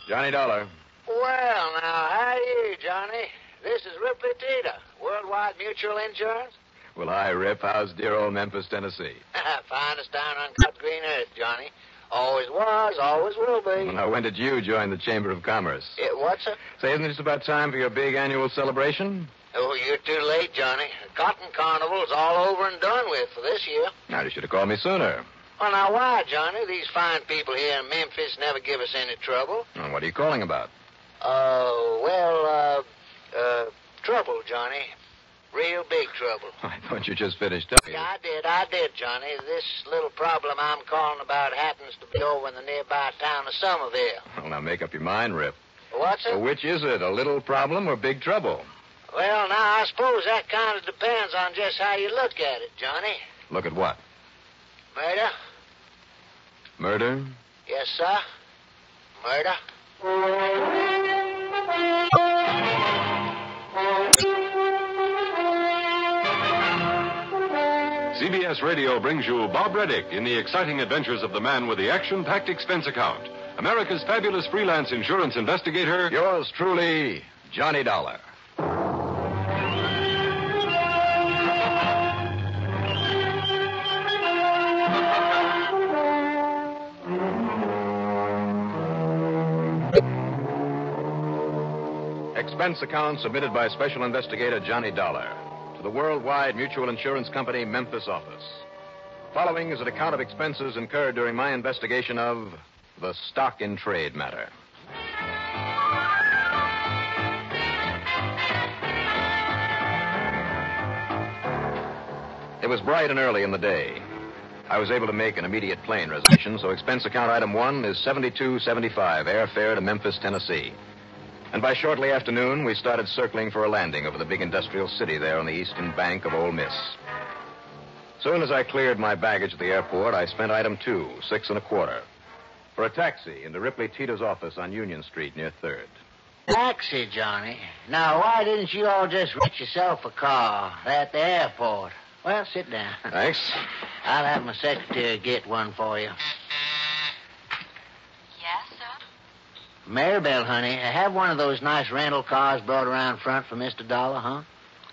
Johnny Dollar. Well, now, how do you, Johnny? This is Ripley Tita, Worldwide Mutual Insurance. Well, hi, Rip. How's dear old Memphis, Tennessee? Finest town on cut green earth, Johnny. Always was, always will be. Well, now, when did you join the Chamber of Commerce? What's it? Say, isn't it just about time for your big annual celebration? Oh, you're too late, Johnny. The Cotton Carnival's all over and done with for this year. Now, you should have called me sooner. Well, now, why, Johnny? These fine people here in Memphis never give us any trouble. Well, what are you calling about? Trouble, Johnny. Real big trouble. I thought you just finished up. Yeah, I did, Johnny. This little problem I'm calling about happens to be over in the nearby town of Somerville. Well, now, make up your mind, Rip. What's it? Well, which is it, a little problem or big trouble? Well, now, I suppose that kind of depends on just how you look at it, Johnny. Look at what? Murder? Murder? Yes, sir. Murder. CBS Radio brings you Bob Reddick in the exciting adventures of the man with the action-packed expense account. America's fabulous freelance insurance investigator. Yours truly, Johnny Dollar. Expense account submitted by Special Investigator Johnny Dollar to the Worldwide Mutual Insurance Company, Memphis office. Following is an account of expenses incurred during my investigation of the stock in trade matter. It was bright and early in the day. I was able to make an immediate plane reservation, so expense account item 1 is $72.75 airfare to Memphis, Tennessee. And by shortly afternoon, we started circling for a landing over the big industrial city there on the eastern bank of Ole Miss. Soon as I cleared my baggage at the airport, I spent item 2, $6.25, for a taxi into Ripley Tita's office on Union Street near 3rd. Taxi, Johnny. Now, why didn't you all just rent yourself a car at the airport? Well, sit down. Thanks. I'll have my secretary get one for you. Yes, sir? Maribel, honey, have one of those nice rental cars brought around front for Mr. Dollar, huh?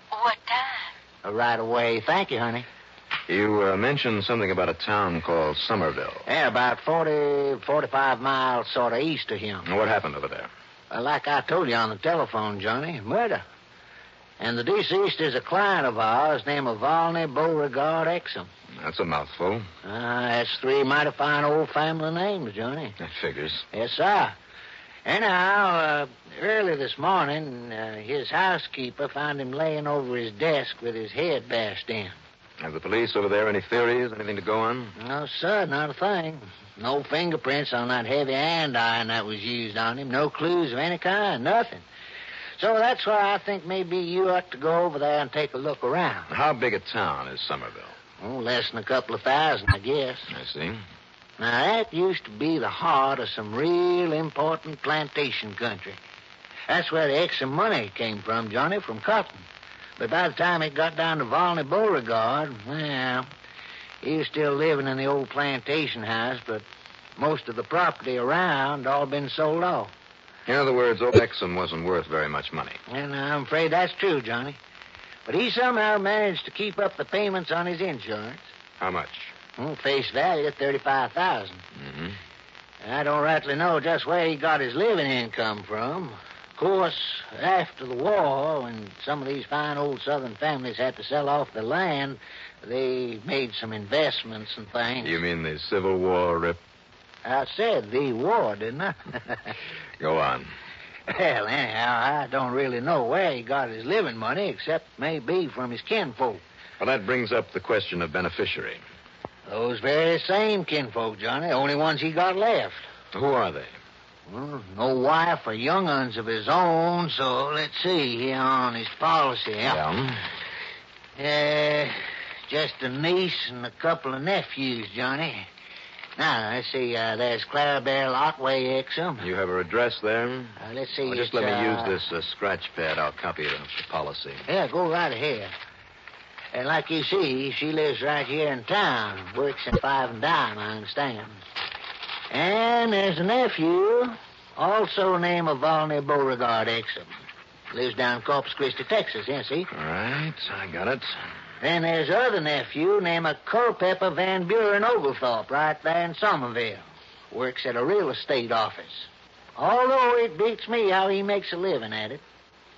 What time? Right away. Thank you, honey. You mentioned something about a town called Somerville. Yeah, about 45 miles sort of east of him. What happened over there? Like I told you on the telephone, Johnny, murder. And the deceased is a client of ours named Volney Beauregard Exum. That's a mouthful. That's 3 mighty fine old family names, Johnny. That figures. Yes, sir. Anyhow, early this morning, his housekeeper found him laying over his desk with his head bashed in. Have the police over there any theories, anything to go on? No, sir, not a thing. No fingerprints on that heavy iron that was used on him. No clues of any kind, nothing. So that's why I think maybe you ought to go over there and take a look around. How big a town is Somerville? Oh, less than a couple of thousand, I guess. I see. Now, that used to be the heart of some real important plantation country. That's where the Exum money came from, Johnny, from cotton. But by the time it got down to Volney Beauregard, well, he was still living in the old plantation house, but most of the property around all been sold off. In other words, old Exum wasn't worth very much money. And I'm afraid that's true, Johnny. But he somehow managed to keep up the payments on his insurance. How much? Well, face value, $35,000. Mm-hmm. I don't rightly know just where he got his living income from. Of course, after the war, when some of these fine old Southern families had to sell off their land, they made some investments and things. You mean the Civil War, Rip? I said the war, didn't I? Go on. Well, anyhow, I don't really know where he got his living money, except maybe from his kinfolk. Well, that brings up the question of beneficiary. Those very same kinfolk, Johnny, the only ones he got left. Who are they? Well, no wife or young uns of his own, so let's see here on his policy. Yeah. Just a niece and a couple of nephews, Johnny. Now, let's see, there's Clarabelle Otway Exum. You have her address there? Let's see. Well, just let me use this scratch pad. I'll copy the policy. Yeah, go right ahead. And like you see, she lives right here in town. Works in 5 and dime, I understand. And there's a nephew, Also name of Volney Beauregard Exum. Lives down Corpus Christi, Texas, see? All right, I got it. Then there's other nephew named Culpepper Van Buren Oglethorpe right there in Somerville. Works at a real estate office. Although it beats me how he makes a living at it.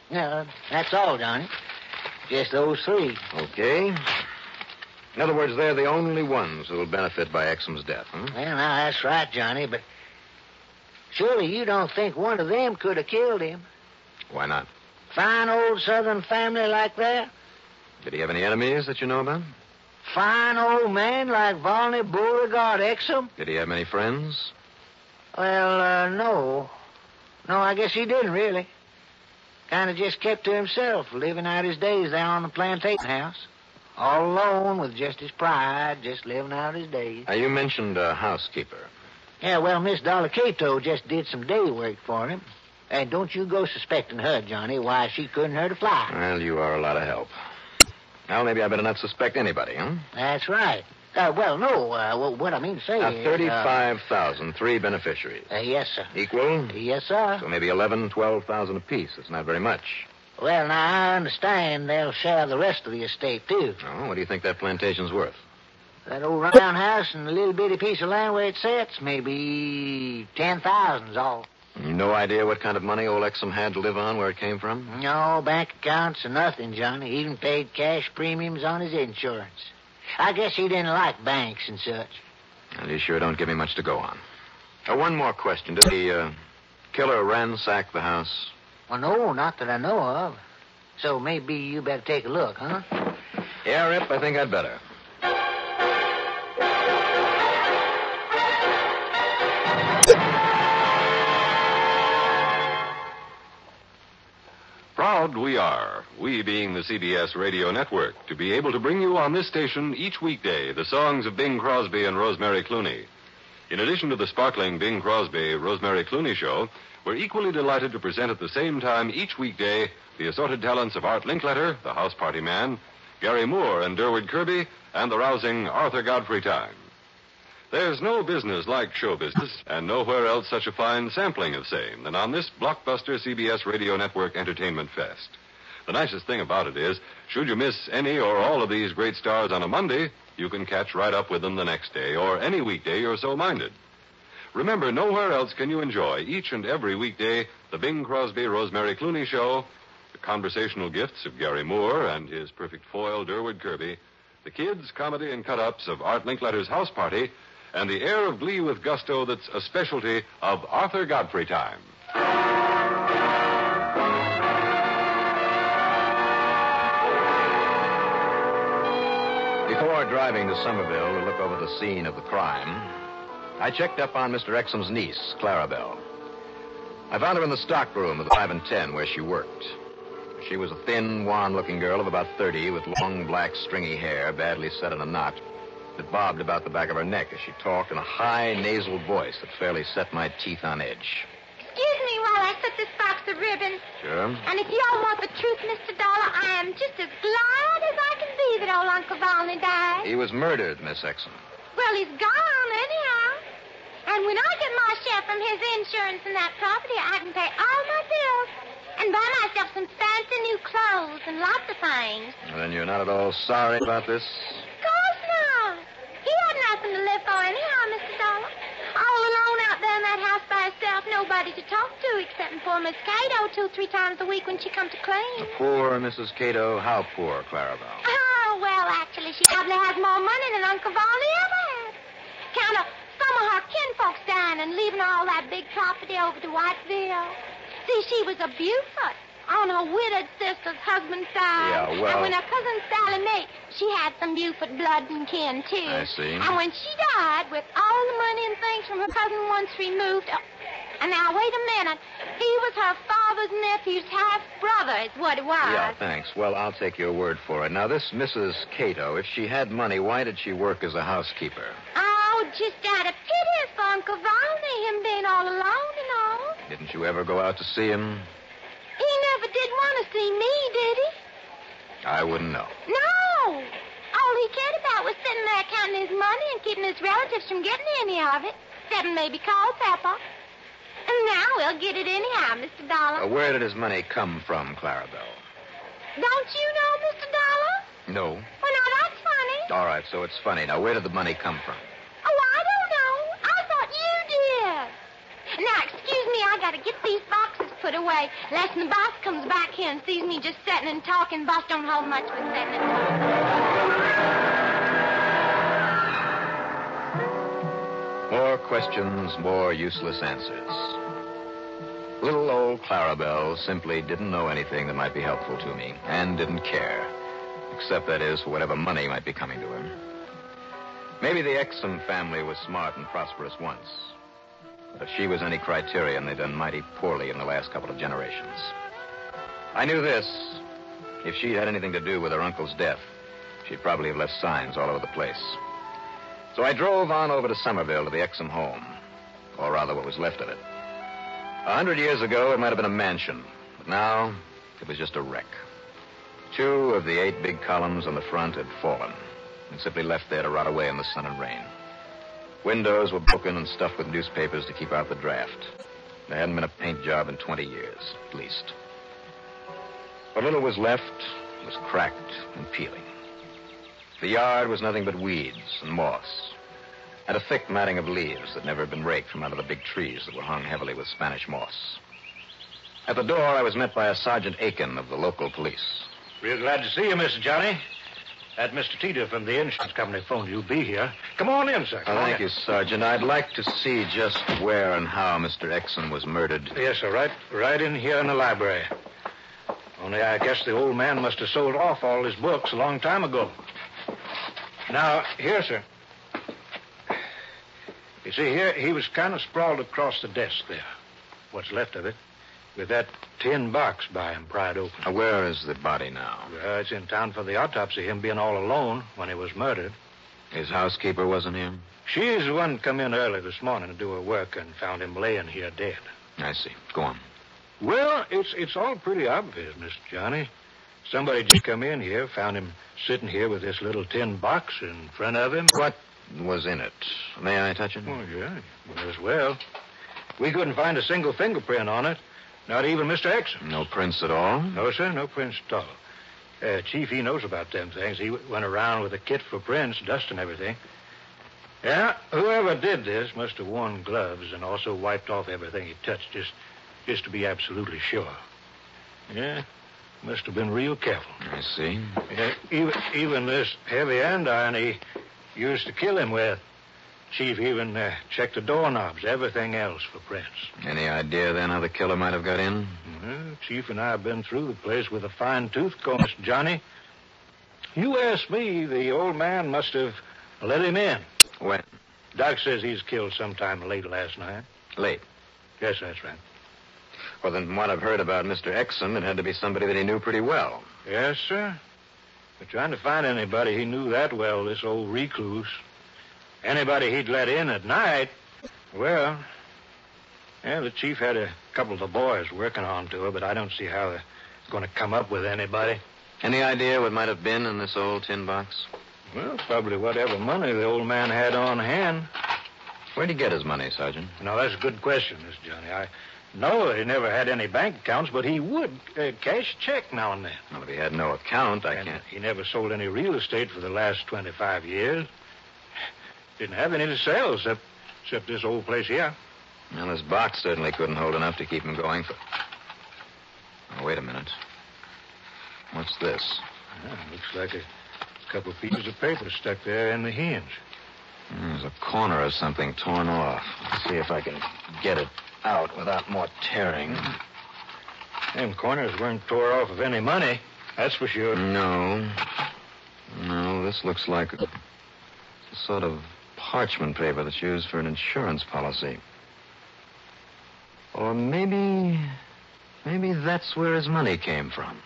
Yeah, that's all, Johnny. Just those three. Okay. In other words, they're the only ones who will benefit by Exum's death, huh? Well, now, that's right, Johnny, but surely you don't think one of them could have killed him. Why not? Fine old Southern family like that. Did he have any enemies that you know about? Fine old man like Volney Beauregard Exum. Did he have many friends? Well, no. No, I guess he didn't, really. Kind of just kept to himself, living out his days there on the plantation house. All alone with just his pride, just living out his days. You mentioned a housekeeper. Yeah, well, Miss Dollar Cato just did some day work for him. And don't you go suspecting her, Johnny. Why, she couldn't hurt a fly. Well, you are a lot of help. Well, maybe I better not suspect anybody, huh? That's right. Well, no, what I mean to say is... 35,000, three beneficiaries. Yes, sir. Equal? Yes, sir. So maybe 11, 12,000 apiece. It's not very much. Well, now, I understand they'll share the rest of the estate, too. Oh, what do you think that plantation's worth? That old round house and the little bitty piece of land where it sits, maybe 10,000's all. No idea what kind of money old Exum had to live on, where it came from? No, bank accounts or nothing, Johnny. Even paid cash premiums on his insurance. I guess he didn't like banks and such. Well, you sure don't give me much to go on. One more question. Did the killer ransack the house? Well, no, not that I know of. So maybe you better take a look, huh? Yeah, Rip, I think I'd better. Proud we are, we being the CBS Radio Network, to be able to bring you on this station each weekday the songs of Bing Crosby and Rosemary Clooney. In addition to the sparkling Bing Crosby, Rosemary Clooney show, we're equally delighted to present at the same time each weekday the assorted talents of Art Linkletter, the house party man, Gary Moore and Durward Kirby, and the rousing Arthur Godfrey Time. There's no business like show business, and nowhere else such a fine sampling of same than on this blockbuster CBS Radio Network Entertainment Fest. The nicest thing about it is, should you miss any or all of these great stars on a Monday, you can catch right up with them the next day, or any weekday you're so minded. Remember, nowhere else can you enjoy each and every weekday the Bing Crosby, Rosemary Clooney show, the conversational gifts of Gary Moore and his perfect foil, Durward Kirby, the kids, comedy, and cut-ups of Art Linkletter's House Party, and the air of glee with gusto that's a specialty of Arthur Godfrey Time. Before driving to Somerville to look over the scene of the crime, I checked up on Mr. Exum's niece, Clarabelle. I found her in the stockroom of the 5 and 10 where she worked. She was a thin, wan-looking girl of about 30 with long, black, stringy hair badly set in a knot that bobbed about the back of her neck as she talked in a high, nasal voice that fairly set my teeth on edge. Excuse me while I put this box of ribbons. Sure. And if you all want the truth, Mr. Dollar, I am just as glad as I can be that old Uncle Volney died. He was murdered, Miss Exum. Well, he's gone anyhow. And when I get my share from his insurance and that property, I can pay all my bills and buy myself some fancy new clothes and lots of things. Well, then you're not at all sorry about this? Of course not. He had nothing to live for anyhow, Mr. Dollar. All alone out there in that house by herself, nobody to talk to except poor Miss Cato 2-3 times a week when she comes to clean. Poor Mrs. Cato. How poor, Clarabelle? Oh, well, actually, she probably has more money than Uncle Volney ever had. Count of some of her kinfolks dying and leaving all that big property over to Whiteville. See, she was a Buford on her widowed sister's husband's side. Yeah, well... And when her cousin Sally Mae, she had some Buford blood and kin, too. I see. And when she died, with all the money and things from her cousin once removed... Oh, and now, wait a minute. He was her father's nephew's half-brother, is what it was. Yeah, thanks. Well, I'll take your word for it. Now, this Mrs. Cato, if she had money, why did she work as a housekeeper? Oh, just out of pity for Uncle Volney, him being all alone and all. Didn't you ever go out to see him? He never did want to see me, did he? I wouldn't know. No. All he cared about was sitting there counting his money and keeping his relatives from getting any of it, except maybe Culpepper. And now we'll get it anyhow, Mr. Dollar. Where did his money come from, Clarabelle? Don't you know, Mr. Dollar? No. Well, now, that's funny. All right, so it's funny. Now, where did the money come from? Oh, I don't know. I thought you did. Now, excuse me, I gotta get these boxes put away. Lest the boss comes back here and sees me just sitting and talking. Boss don't hold much with sitting and talking. More questions, more useless answers. Little old Clarabelle simply didn't know anything that might be helpful to me, and didn't care. Except, that is, for whatever money might be coming to her. Maybe the Exum family was smart and prosperous once. But if she was any criterion, they'd done mighty poorly in the last couple of generations. I knew this. If she'd had anything to do with her uncle's death, she'd probably have left signs all over the place. So I drove on over to Somerville to the Exum home. Or rather, what was left of it. 100 years ago, it might have been a mansion. But now, it was just a wreck. 2 of the 8 big columns on the front had fallen and simply left there to rot away in the sun and rain. Windows were broken and stuffed with newspapers to keep out the draft. There hadn't been a paint job in 20 years, at least. What little was left was cracked and peeling. The yard was nothing but weeds and moss, and a thick matting of leaves that never had been raked from under the big trees that were hung heavily with Spanish moss. At the door, I was met by a Sergeant Aiken of the local police. Real glad to see you, Mr. Johnny. That Mr. Teeter from the insurance company phoned you'd be here. Come on in, sir. Thank you, Sergeant. I'd like to see just where and how Mr. Exum was murdered. Yes, sir. Right in here in the library. Only I guess the old man must have sold off all his books a long time ago. Now, here, sir. You see, here, he was kind of sprawled across the desk there. What's left of it. With that tin box by him pried open. Where is the body now? It's in town for the autopsy, him being all alone when he was murdered. His housekeeper wasn't here? She's the one come in early this morning to do her work and found him laying here dead. I see. Go on. Well, it's all pretty obvious, Mr. Johnny. Somebody just come in here, found him sitting here with this little tin box in front of him. What was in it? May I touch it? Oh, yeah, might as well. We couldn't find a single fingerprint on it. Not even Mr. Exum. No prints at all? No, sir, no prints at all. Chief, he knows about them things. He went around with a kit for prints, dust and everything. Yeah, whoever did this must have worn gloves and also wiped off everything he touched just to be absolutely sure. Yeah, must have been real careful. I see. Yeah, even this heavy andiron he used to kill him with. Chief even checked the doorknobs, everything else for prints. Any idea, then, how the killer might have got in? Well, Chief and I have been through the place with a fine-tooth comb, Mr. Johnny. You ask me, the old man must have let him in. When? Doc says he's killed sometime late last night. Late? Yes, that's right. Well, then, from what I've heard about Mr. Exum, it had to be somebody that he knew pretty well. Yes, sir. We're trying to find anybody he knew that well, this old recluse. Anybody he'd let in at night, well, the chief had a couple of the boys working on to her, but I don't see how they're going to come up with anybody. Any idea what might have been in this old tin box? Well, probably whatever money the old man had on hand. Where'd he get his money, Sergeant? Now, that's a good question, Mr. Johnny. I know he never had any bank accounts, but he would cash a check now and then. Well, if he had no account, I can't... He never sold any real estate for the last 25 years. Didn't have any to sell except this old place here. Well, his box certainly couldn't hold enough to keep him going for... Oh, wait a minute. What's this? Looks like a couple of pieces of paper stuck there in the hinge. There's a corner of something torn off. Let's see if I can get it out without more tearing. Them corners weren't tore off of any money, that's for sure. No, this looks like a sort of parchment paper that's used for an insurance policy. Or maybe that's where his money came from.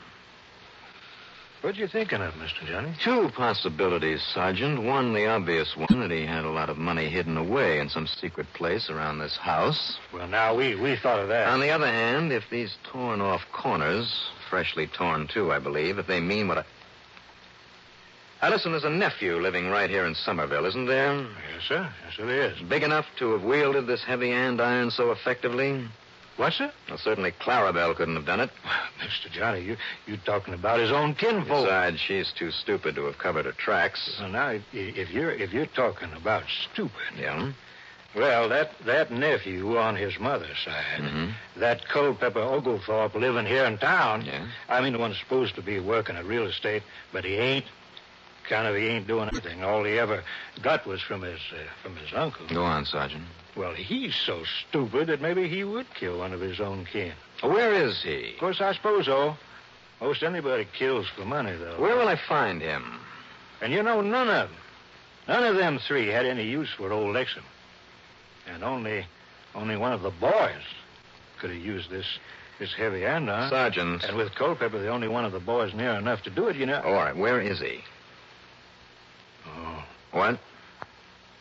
What you thinking of, Mr. Johnny? 2 possibilities, Sergeant. One, the obvious one, that he had a lot of money hidden away in some secret place around this house. Well, now, we thought of that. On the other hand, if these torn-off corners, freshly torn, too, I believe, if they mean what I... Listen, there's a nephew living right here in Somerville, isn't there? Yes, sir. Yes, sir, there is. Big enough to have wielded this heavy andiron so effectively? What, sir? Well, certainly Clarabelle couldn't have done it. Mr. Johnny, you talking about his own kinfolk. Besides, she's too stupid to have covered her tracks. Well, now, if you're talking about stupid... Yeah? Well, that nephew on his mother's side, that Culpepper Oglethorpe living here in town, I mean the one supposed to be working at real estate, but he ain't. He ain't doing anything. All he ever got was from his uncle. Go on, Sergeant. Well, he's so stupid that maybe he would kill one of his own kin. Where is he? Of course, I suppose so. Most anybody kills for money, though. Where will I find him? And you know, none of them three had any use for old Exum. And only one of the boys could have used this heavy andiron. Sergeant. And with Culpepper, the only one of the boys near enough to do it, you know. All right, where is he? Oh. What?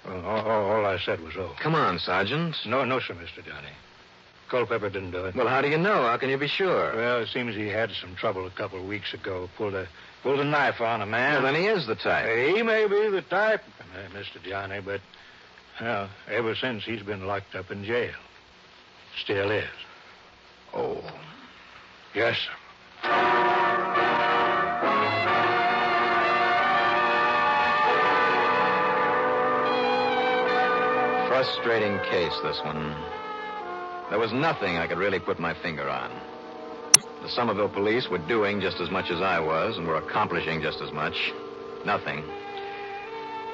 Well, all I said was, oh. Come on, Sergeant. No, sir, Mr. Johnny. Culpepper didn't do it. Well, how do you know? How can you be sure? Well, it seems he had some trouble a couple of weeks ago. Pulled a knife on a man. Well, then he is the type. He may be the type, Mr. Johnny, but, well, ever since he's been locked up in jail. Still is. Oh. Yes, sir. Frustrating case, this one. There was nothing I could really put my finger on. The Somerville police were doing just as much as I was and were accomplishing just as much. Nothing.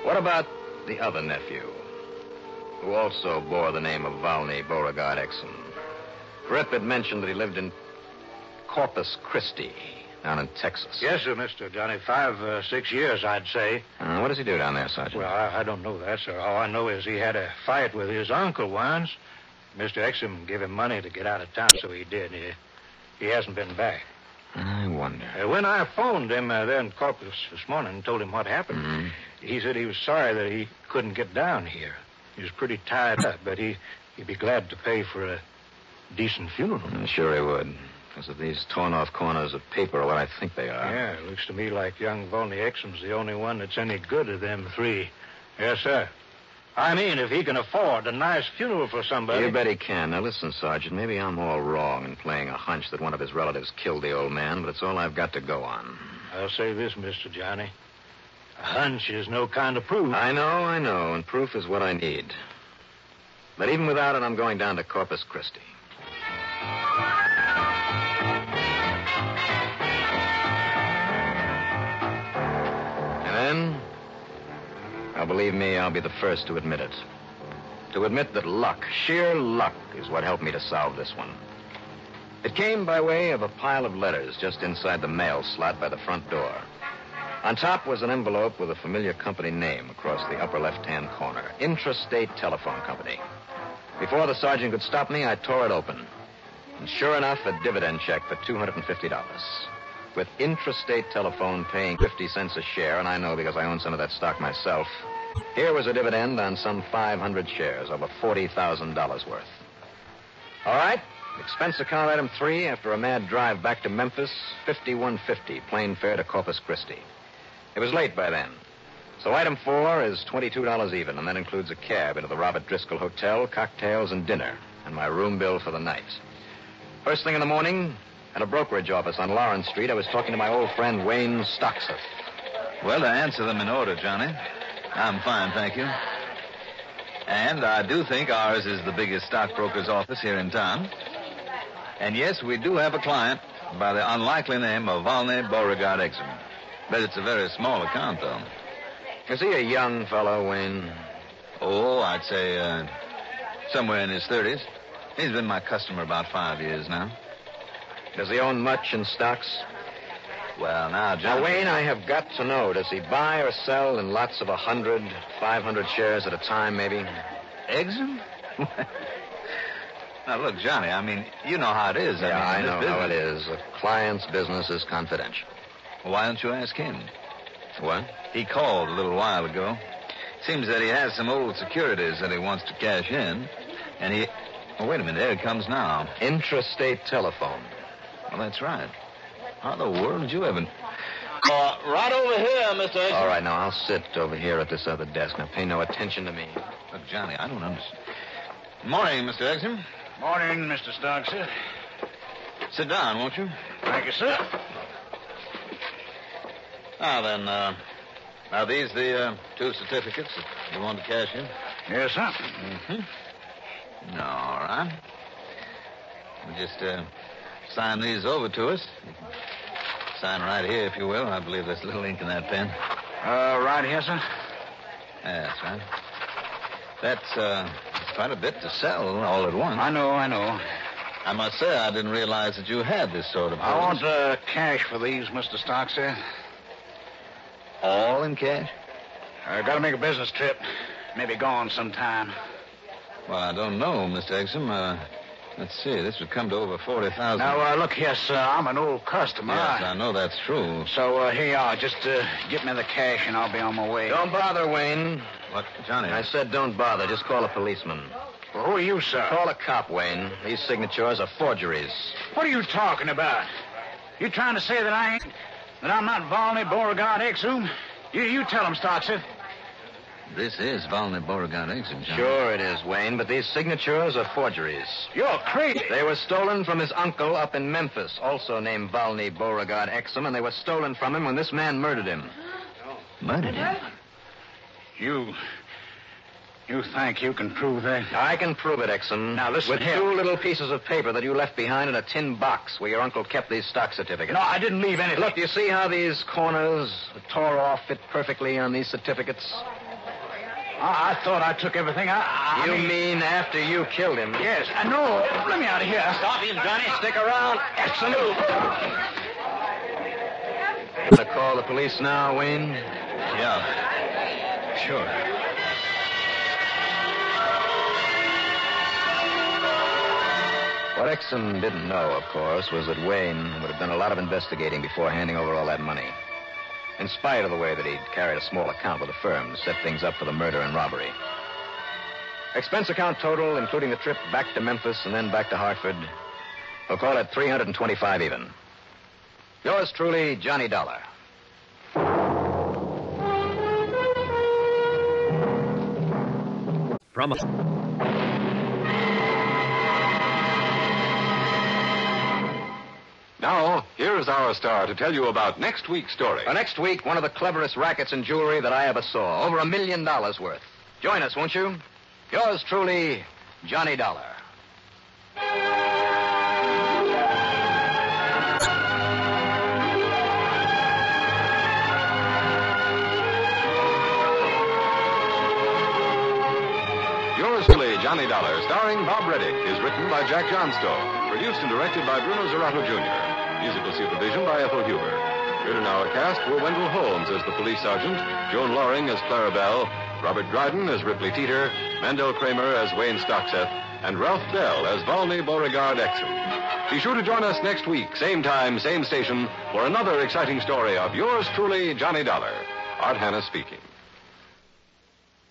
What about the other nephew, who also bore the name of Volney Beauregard Exum? Rip had mentioned that he lived in Corpus Christi, down in Texas. Yes, sir, Mr. Johnny. 5, 6 years, I'd say. What does he do down there, Sergeant? Well, I don't know that, sir. All I know is he had a fight with his uncle once. Mr. Exum gave him money to get out of town, so he did. He hasn't been back. I wonder. When I phoned him there in Corpus this morning and told him what happened, he said he was sorry that he couldn't get down here. He was pretty tied up, but he'd be glad to pay for a decent funeral. Sure he would. Because of these torn-off corners of paper are what I think they are. Yeah, it looks to me like young Volney Exum's the only one that's any good of them three. Yes, sir. I mean, if he can afford a nice funeral for somebody... You bet he can. Now, listen, Sergeant, maybe I'm all wrong in playing a hunch that one of his relatives killed the old man, but it's all I've got to go on. I'll say this, Mr. Johnny. A hunch is no kind of proof. I know, and proof is what I need. But even without it, I'm going down to Corpus Christi. And then, now believe me, I'll be the first to admit it. To admit that luck, sheer luck, is what helped me to solve this one. It came by way of a pile of letters just inside the mail slot by the front door. On top was an envelope with a familiar company name across the upper left-hand corner. Intrastate Telephone Company. Before the sergeant could stop me, I tore it open. And sure enough, a dividend check for $250. With Intrastate Telephone paying 50 cents a share, and I know because I own some of that stock myself, here was a dividend on some 500 shares, over $40,000 worth. All right, expense account item 3, after a mad drive back to Memphis, $51.50, plane fare to Corpus Christi. It was late by then. So item 4 is $22 even, and that includes a cab into the Robert Driscoll Hotel, cocktails, and dinner, and my room bill for the night. First thing in the morning, at a brokerage office on Lawrence Street, I was talking to my old friend Wayne Stockson. Well, to answer them in order, Johnny, I'm fine, thank you. And I do think ours is the biggest stockbroker's office here in town. And yes, we do have a client by the unlikely name of Volney Beauregard Exum. But it's a very small account, though. Is he a young fellow, Wayne? Oh, I'd say somewhere in his 30s. He's been my customer about 5 years now. Does he own much in stocks? Well, now, John... Now, Wayne, I have got to know, does he buy or sell in lots of 100, 500 shares at a time, maybe? Exum? Now, look, Johnny, I mean, you know how it is. I know how it is. A client's business is confidential. Well, why don't you ask him? What? He called a little while ago. Seems that he has some old securities that he wants to cash in. And he... Oh, wait a minute. There it comes now. Intrastate Telephone. Well, that's right. How in the world did you ever... Right over here, Mr. Exum. All right, now I'll sit over here at this other desk. Now pay no attention to me. Look, Johnny, I don't understand. Morning, Mr. Exum. Morning, Mr. Stark, sir. Sit down, won't you? Thank you, sir. Now then, are these the two certificates that you want to cash in? Yes, sir. Mm-hmm. All right. We'll just sign these over to us. You can sign right here, if you will. I believe there's a little ink in that pen. Right here, sir. That's right. That's quite a bit to sell all at once. I know. I must say, I didn't realize that you had this sort of business. I want cash for these, Mr. Stark, sir. All in cash? I got to make a business trip. Maybe gone sometime. Well, I don't know, Mr. Exum. Let's see. This would come to over $40,000. Now, look here, sir. I'm an old customer. Yes, I know that's true. So, here you are. Just get me the cash and I'll be on my way. Don't bother, Wayne. What, Johnny? I said don't bother. Just call a policeman. Well, who are you, sir? Call a cop, Wayne. These signatures are forgeries. What are you talking about? You trying to say that I'm not Volney Beauregard Exum? You tell him, Stark, sir. This is Volney Beauregard Exum, Johnny. Sure it is, Wayne, but these signatures are forgeries. You're crazy. They were stolen from his uncle up in Memphis, also named Volney Beauregard Exum, and they were stolen from him when this man murdered him. Murdered him? You think you can prove that? I can prove it, Exum. Now, listen with here. 2 little pieces of paper that you left behind in a tin box where your uncle kept these stock certificates. No, I didn't leave anything. Look, you see how these corners tore off fit perfectly on these certificates? I thought I took everything. You mean after you killed him? Yes. No, let me out of here. Stop him, Johnny. Stick around. Exum. Gonna call the police now, Wayne? Yeah. Sure. What Exum didn't know, of course, was that Wayne would have done a lot of investigating before handing over all that money. In spite of the way that he'd carried a small account with the firm to set things up for the murder and robbery. Expense account total, including the trip back to Memphis and then back to Hartford, we'll call it $325 even. Yours truly, Johnny Dollar. Now, here is our star to tell you about next week's story. Next week, one of the cleverest rackets in jewelry that I ever saw. Over $1 million worth. Join us, won't you? Yours truly, Johnny Dollar. Yours truly, Johnny Dollar, starring Bob Reddick, is written by Jack Johnstone, produced and directed by Bruno Zerato Jr., musical supervision by Ethel Huber. Here in our cast were Wendell Holmes as the police sergeant, Joan Loring as Clara Bell, Robert Dryden as Ripley Teeter, Mandel Kramer as Wayne Stockseth, and Ralph Bell as Volney Beauregard Exum. Be sure to join us next week, same time, same station, for another exciting story of yours truly, Johnny Dollar. Art Hanna speaking.